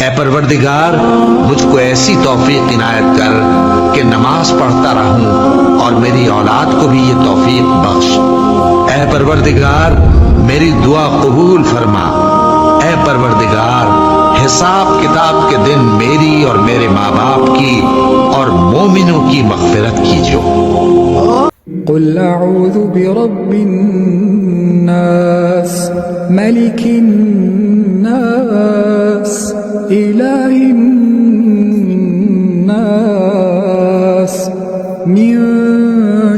ए परवरदिगार, मुझको ऐसी तौफीक इनायत कर कि नमाज पढ़ता रहूं और मेरी औलाद को भी ये तौफीक बख्श। ए परवरदिगार, मेरी दुआ कबूल फरमा। ए परवरदिगार, हिसाब किताब के दिन मेरी और मेरे माँ बाप की और मोमिनों की मग़फ़िरत कीजिए। कुल अऊज़ु बिरब्बिन नास, मलिकिन नास, इलाहिन नास, मिन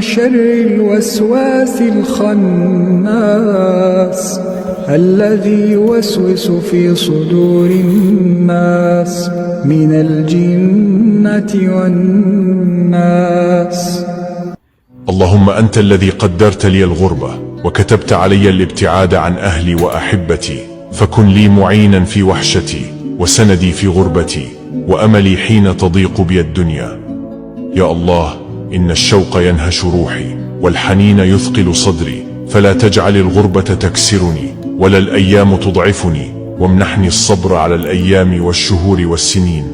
शर्रिल वस्वासिल खन्नास, अल्लज़ी युवस्विसु फ़ी सुदूरिन नास, मिनल जिन्नति वन्नास। اللهم أنت الذي قدرت لي الغربة وكتبت علي الابتعاد عن أهلي وأحبتي، فكن لي معينا في وحشتي وسندي في غربتي وأملي حين تضيق بي الدنيا. يا الله، إن الشوق ينهش روحي والحنين يثقل صدري، فلا تجعل الغربة تكسرني ولا الأيام تضعفني، وامنحني الصبر على الأيام والشهور والسنين.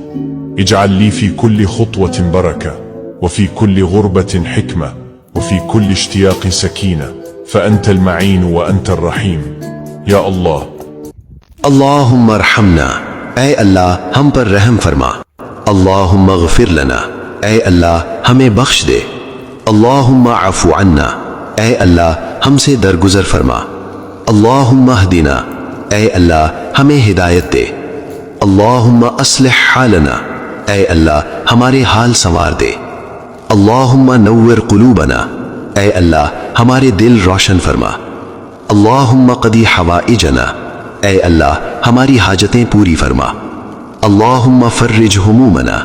اجعل لي في كل خطوة بركة، وفي كل غربة حكمة، وفي كل اشتياق سكينة، فأنت المعين وأنت الرحيم يا الله. अल्लाहुम्मा अर्हमना, ऐ अल्लाह हम पर रहम फरमा। अल्लाहुम्मा अग़फ़िर लना, ऐ अल्लाह हमें बख्श दे। अल्लाहुम्मा अफ़ू अन्ना, ऐ अल्लाह हमसे दरगुजर फरमा। अल्लाहुम्मा हदीना, ऐ अल्लाह हमें हिदायत दे। अल्लाहुम्मा अस्लिह हालना, ऐ अल्लाह हमारे हाल संवार दे। अल्लाहुम्मा नव्विर क़ुलूबना, ऐ अल्लाह हमारे दिल रोशन फरमा। अल्लाहुम्मा क़दी हवाइजना, ऐ अल्लाह हमारी हाजतें पूरी फरमा। अल्लाहुम्मा फ़र्रिज हुमूमना,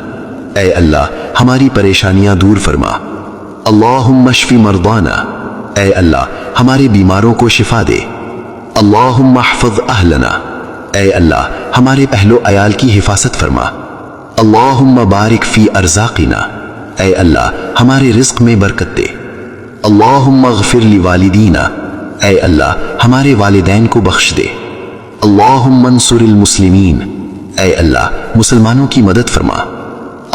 ऐ अल्लाह हमारी परेशानियां दूर फरमा। अल्लाहुम्मा शफ़ी मर्दाना, ऐ अल्लाह हमारे बीमारों को शिफा दे। अल्लाहुम्मा हफ़्ज़ अहलना, ऐ अल्लाह हमारे अहलो अयाल की हिफाजत फरमा। अल्लाहुम्मा बारिक फ़ी अर्ज़ाक़िना, ऐ अल्लाह हमारे रिज़्क़ में बरकत दे। अल्लाहुम्मा अग़फ़िर ली वालिदीना, ऐ अल्लाह हमारे वालिदैन को बख्श दे। अल्लाहुम्मा अंसुरिल मुस्लिमीन, ऐ अल्लाह मुसलमानों की मदद फरमा।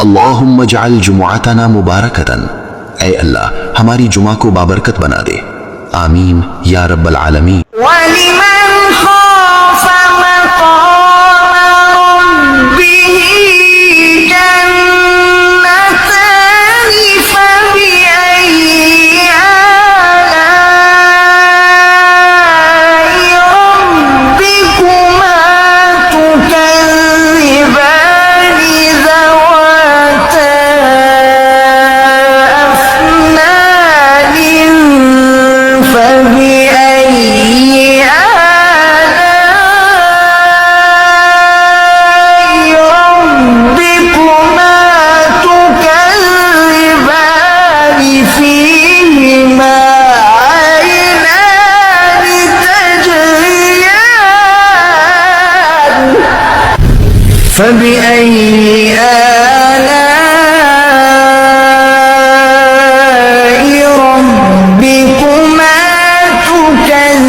अल्लाहुम्मा जअल जुमुअतना मुबारकतन, ऐ अल्लाह हमारी जुमा को बाबरकत बना दे। आमीन या रब्बल आलमीन। فبأي آلاء ربكما تكذبان।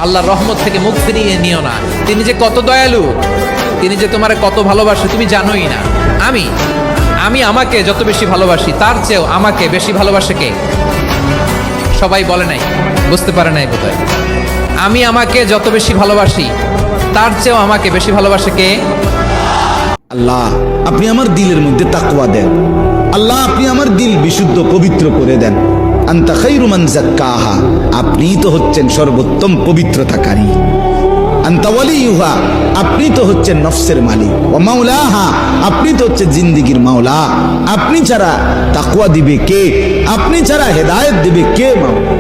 আল্লাহর রহমত থেকে মুখ ফিরিয়ে নিও না। তিনি যে কত দয়ালু, তিনি যে তোমারে কত ভালোবাসে তুমি জানোই না। আমি আমাকে যত বেশি ভালোবাসি তার চেয়েও আমাকে বেশি ভালোবাসে কে? সবাই বলে নাই, বুঝতে পারে নাই বোধহয়। আমি আমাকে যত বেশি ভালোবাসি তার চেয়েও আমাকে বেশি ভালোবাসে কে? আল্লাহ আপনি আমার দিলের মধ্যে তাকওয়া দেন। আল্লাহ আপনি আমার দিল বিশুদ্ধ পবিত্র করে দেন। আনতা খায়রু মান যাক্কাহা, আপনিই তো হচ্ছেন সর্বোত্তম পবিত্রতাকারী। আনতা ওয়ালিয়ুহা, আপনি তো হচ্ছেন নফসের মালিক। ওয়া মাওলাহা, আপনি তো হচ্ছেন জিন্দেগীর মাওলা। আপনি ছাড়া তাকওয়া দিবে কে? আপনি ছাড়া হেদায়েত দিবে কে? মাওলা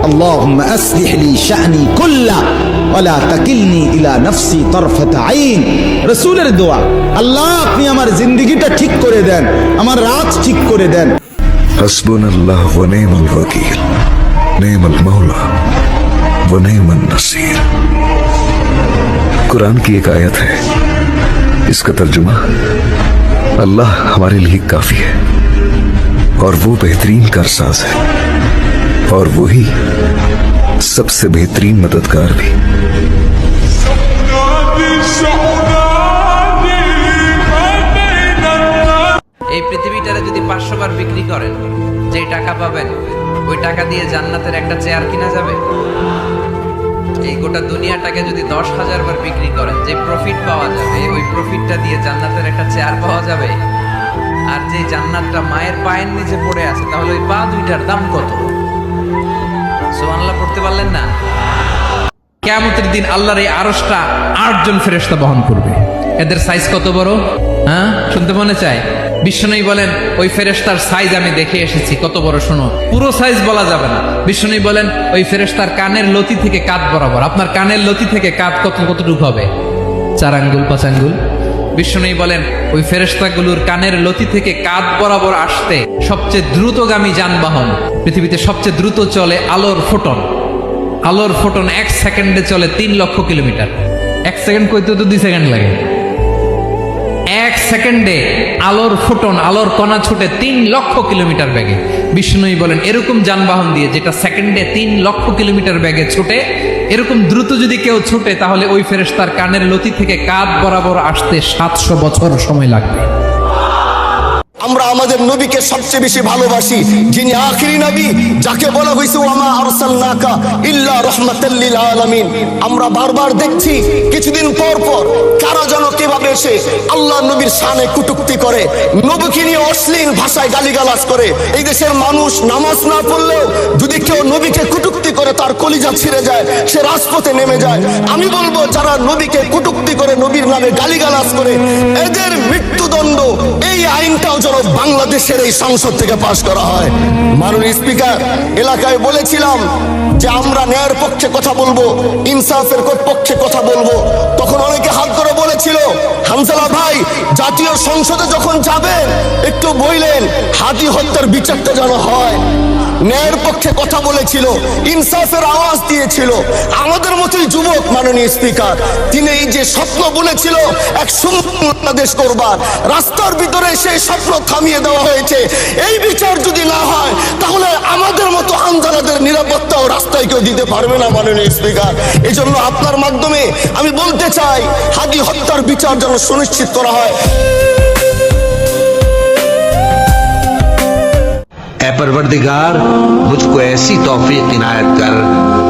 اللهم أصلح لي شأني كله ولا تكلني إلى نفسي طرفة عين। রসূলের দোয়া, আল্লাহ আপনি আমার জিন্দেগিটা ঠিক করে দেন, আমার রাত ঠিক করে দেন। हस्बुनल्लाह व निअमल वकील, निअमल मौला व निअमन नसीर। कुरान की एक आयत है, इसका तर्जुमा अल्लाह हमारे लिए काफी है और वो बेहतरीन कारसाज है और वही सबसे बेहतरीन मददगार भी। এই পৃথিবীটারে যদি 500 বার বিক্রি করেন, যেই টাকা পাবেন ওই টাকা দিয়ে জান্নাতের একটা চেয়ার কিনা যাবে? এই গোটা দুনিয়াটাকে যদি 10,000 বার বিক্রি করেন, যে প্রফিট পাওয়া যাবে ওই প্রফিটটা দিয়ে জান্নাতের একটা চেয়ার পাওয়া যাবে? আর যে জান্নাতটা মায়ের পায়ের নিচে পড়ে আছে, তাহলে ওই পা দুইটার দাম কত? সুবহানাল্লাহ পড়তে পারলেন না? কিয়ামতের দিন আল্লাহর এই আরশটা 8 জন ফেরেশতা বহন করবে। এদের সাইজ কত বড়? হ্যাঁ, শুনতে মনে চায়? বিষ্ণুই বলেন ওই ফেরেশতার সাইজ আমি দেখে এসেছি কত বড়, শোনো। পুরো সাইজ বলা যাবে না। বিষ্ণুই বলেন ওই ফেরেশতার কানের লতি থেকে কাঁধ বরাবর। আপনার কানের লতি থেকে কাঁধ কতটুকু হবে? 4 আঙ্গুল 5 আঙ্গুল। বিষ্ণুই বলেন ওই ফেরেশতাগুলোর কানের লতি থেকে কাঁধ বরাবর আসতে সবচেয়ে দ্রুতগামী যানবাহন, পৃথিবীতে সবচেয়ে দ্রুত চলে আলোর ফোটন। আলোর ফোটন 1 সেকেন্ডে চলে 3 লক্ষ কিলোমিটার। 1 সেকেন্ড কইতে তো 2 সেকেন্ড লাগে। 1 সেকেন্ডে আলোর ফোটন, আলোর কণা ছুটে 3 লক্ষ কিলোমিটার বেগে। বিষ্ণুই বলেন এরকম যানবাহন দিয়ে, যেটা সেকেন্ডে 3 লক্ষ কিলোমিটার বেগে ছুটে, এরকম দ্রুত যদি কেউ ছুটে, তাহলে ওই ফেরেশতার কানের লতি থেকে কাঁধ বরাবর আসতে 700 বছর সময় লাগবে। আমরা আমাদের নবীকে সবচেয়ে বেশি ভালোবাসি, যিনি আখিরি নবী, যাকে বলা হয়েছে ওয়ামা আরসালনাকা ইল্লা রাহমাতাল লিল আলামিন। আমরা বারবার দেখছি কিছুদিন পর পর কারা যেন কিভাবে এসে আল্লাহ নবীর শানে কটূক্তি করে, নবীকে নিয়ে অশ্লীল ভাষায় গালিগালাজ করে। এই দেশের মানুষ নামাজ না পড়লেও যদি কেউ নবীকে কটূক্তি করে, তার কলিজা ছিঁড়ে যায়, সে রাজপথে নেমে যায়। আমি বলবো যারা নবীকে কটূক্তি করে, নবীর নামে গালিগালাজ করে, এদের মৃত্যুদণ্ড, এই আইনটাও যেন বাংলাদেশের এই সংসদ থেকে পাশ করা হয়। মাননীয় স্পিকার, এলাকায় বলেছিলাম যে আমরা ন্যায়ের পক্ষে কথা বলবো, ইনসাফের পক্ষে কথা বলবো। তখন অনেকে হাত ধরে বলেছিল, হামজালা ভাই জাতীয় সংসদে যখন যাবেন একটু বললেন হাদি হত্যার বিচারটা যেন হয়। ন্যায়ের পক্ষে কথা বলেছিল, ইনসাফের আওয়াজ দিয়েছিল। আমাদের মতোই যুবক মাননীয় স্পিকার, তিনি এই যে স্বপ্ন বলেছিল এক সুন্দর বাংলাদেশ করবার, রাস্তার ভিতরে সেই স্বপ্ন থামিয়ে দেওয়া হয়েছে। এই বিচার যদি না হয়, তাহলে আমাদের মতো হামজালাদের নিরাপত্তাও রাস্তায় কেউ দিতে পারবে না মাননীয় স্পিকার। এই জন্য আপনার মাধ্যমে আমি বলতে চাই, হাদি হত্যার বিচার যেন সুনিশ্চিত করা হয়। ऐ परवरदिगार, मुझको ऐसी तौफीक इनायत कर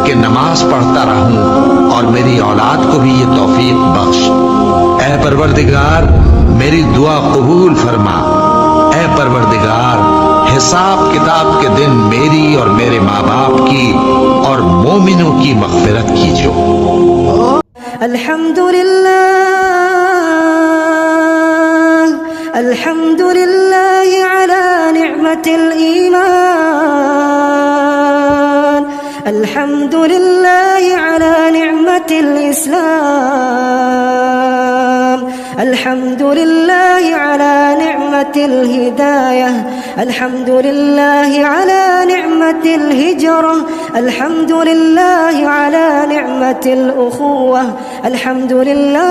कि नमाज पढ़ता रहूं और मेरी औलाद को भी ये तौफीक बख्श। ऐ परवरदिगार, मेरी दुआ कबूल फरमा। ऐ परवरदिगार, हिसाब किताब के दिन मेरी और मेरे माँ बाप की और मोमिनों की मग़फ़िरत कीजिए। अल्हम्दुलिल्लाह, अल्हम्दुलिल्लाह अला निअमतिल ईमान, अल्हम्दुलिल्लाह अला निअमतिल इस्लाम, अल्हम्दुलिल्लाह अला निअमतिल हिदायह, अल्हम्दुलिल्लाह अला निअमतिल हिजरह, अल्हम्दुलिल्लाह अला निअमतिल उखुवह, अल्हम्दुलिल्लाह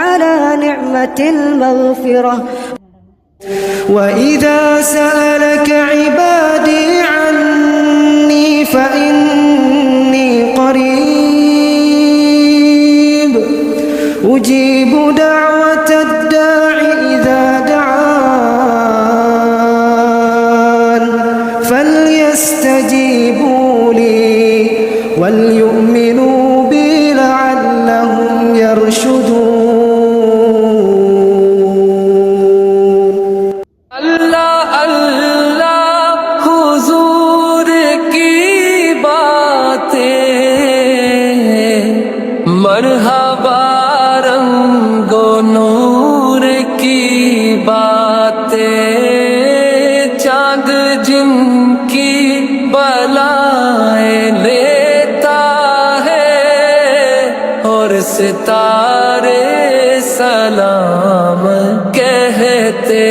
अला निअमतिल मग़फ़िरह। وإذا سألك عبادي عني فإني قريب أجيب دعوة الداع إذا دعان فليستجيبوا لي وليؤمنوا بي لعلهم يرشدون। मरहबा रंगो नूर की बातें, चांद जिनकी बलाएं लेता है और सितारे सलाम कहते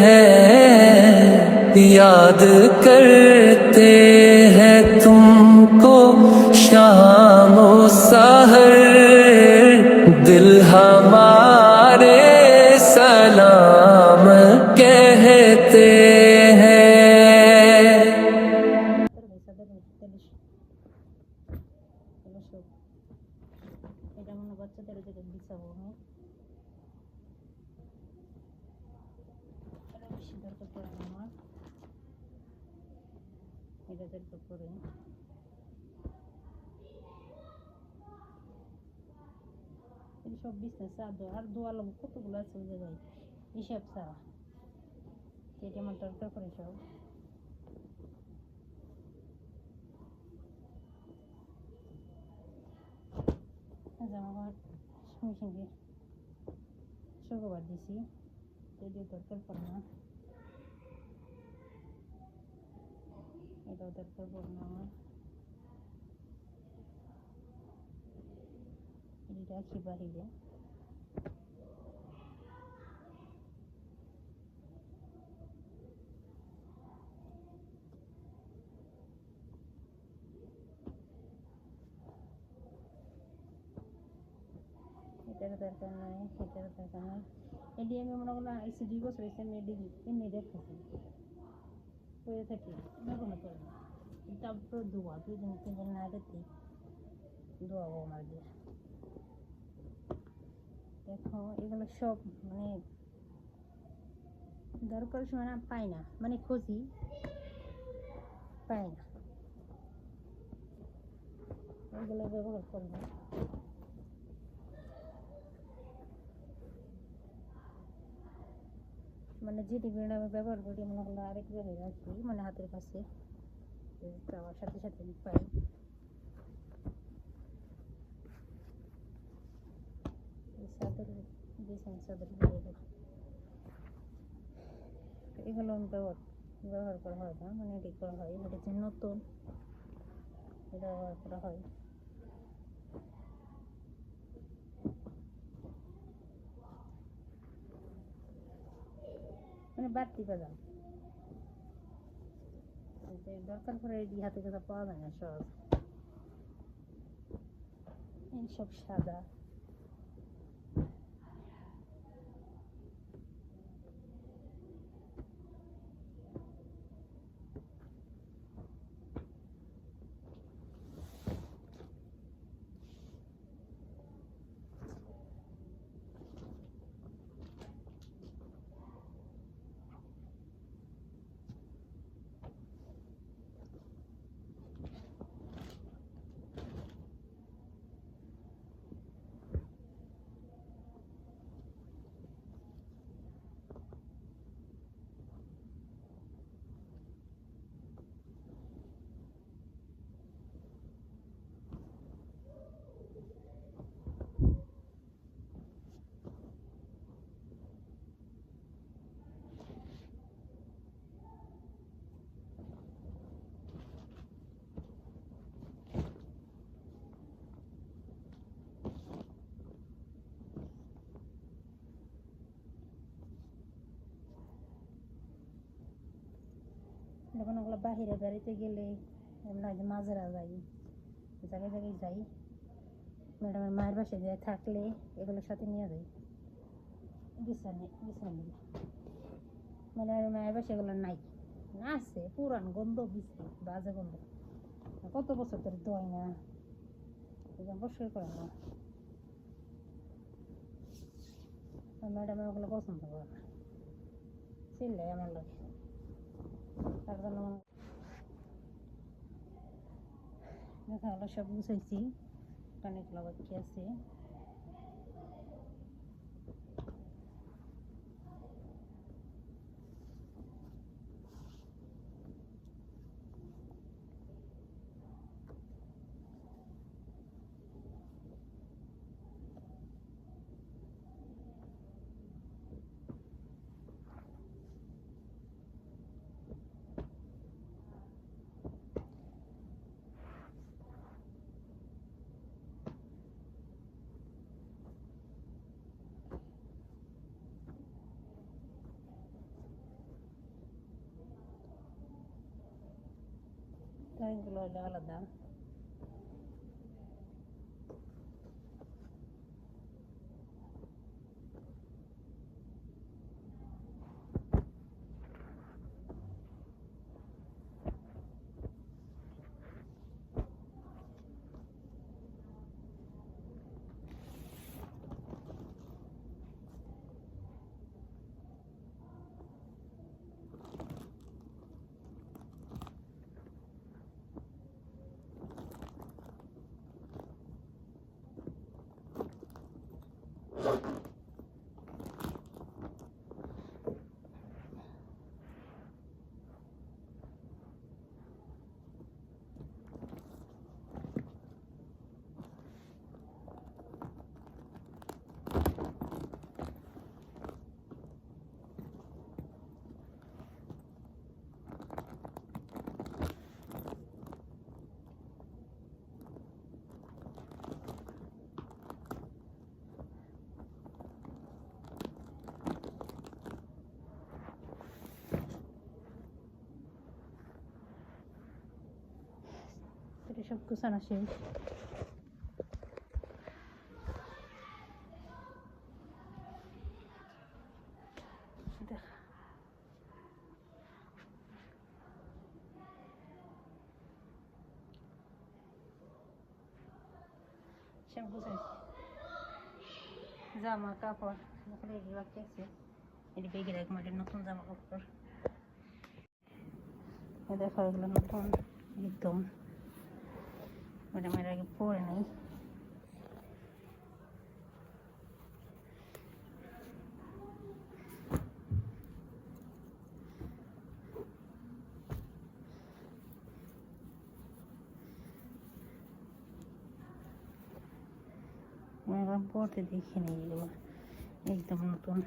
हैं, याद करते हैं तुमको शाम ओ सहर, दिल हमारे सलाम कहते हैं। এটা দরকার পড়ে। এই সব বিজনেস আর দোয়া লোক কতগুলো আছে ওই জায়গায় হিসাব ছাড়া, এটা আমার দরকার পড়ে সব। জামাকাপড় মেশিনকে শুক্রবার দিছি, এটা দরকার পড়ে না, এটাও দরকার পড়ে না আমার। এটা রাখি বাহিরে। এটার দরকার নাই, এটার দরকার নাই। এটি আমি মনে করলাম এসে 2 বছর এসে আমি এটি এমনি দেখতেছি করে থাকি, ব্যবহার করে না। তারপর দোয়া 2 দিন 3 দিন না দেখি দোয়াবো আমার দিয়ে। দেখো এগুলো সব মানে দরকার সময় না পাই না, মানে খুঁজি পাই না, এগুলো ব্যবহার করবো। মানে যেটিগুলো আমি ব্যবহার করি মনে হলো আরেক জায়গায় রাখি, মানে হাতের কাছে যাওয়ার সাথে সাথে আমি পাই। চাদর বিছানা চাদর এগুলো আমি ব্যবহার করা হয় না, মানে এটি করা হয়, এটা হচ্ছে নতুন, এটা ব্যবহার করা হয়। মানে বাড়তি বাজার দরকার পড়ে এই হাতে কথা পাওয়া যায় না সহজ। এইসব সাদা যখন ওগুলো বাহিরে বেড়াইতে গেলে এমন হয় যে মাঝেরা যাই, জায়গায় জায়গায় যাই, ম্যাডামের মায়ের বাসায় যায় থাকলে এগুলোর সাথে নিয়ে যাই বিছানা। ম্যাডামের মায়ের বাসায় এগুলো নাই, না আছে পুরান গন্ধ, বিছানা বাজে গন্ধ, কত বছর ধরে ধোয় না, পরিষ্কার করে না। ম্যাডামের ওগুলো পছন্দ করে না, চিনলে আমার লাগে, তার জন্য দেখা হলো সব গুছাইছি, অনেকগুলো বাকি আছে। এগুলো হলো আলাদা। সব গোছানো শেষ। সব গোছাইছি, জামা কাপড় এগুলো রাখতেছি, এটি বেগে রাখবো, এটা নতুন জামা কাপড়। দেখো এগুলো নতুন একদম, ওটা আমার আগে পরে নেই। পরতে দেখি নেই, এগুলো একদম নতুন।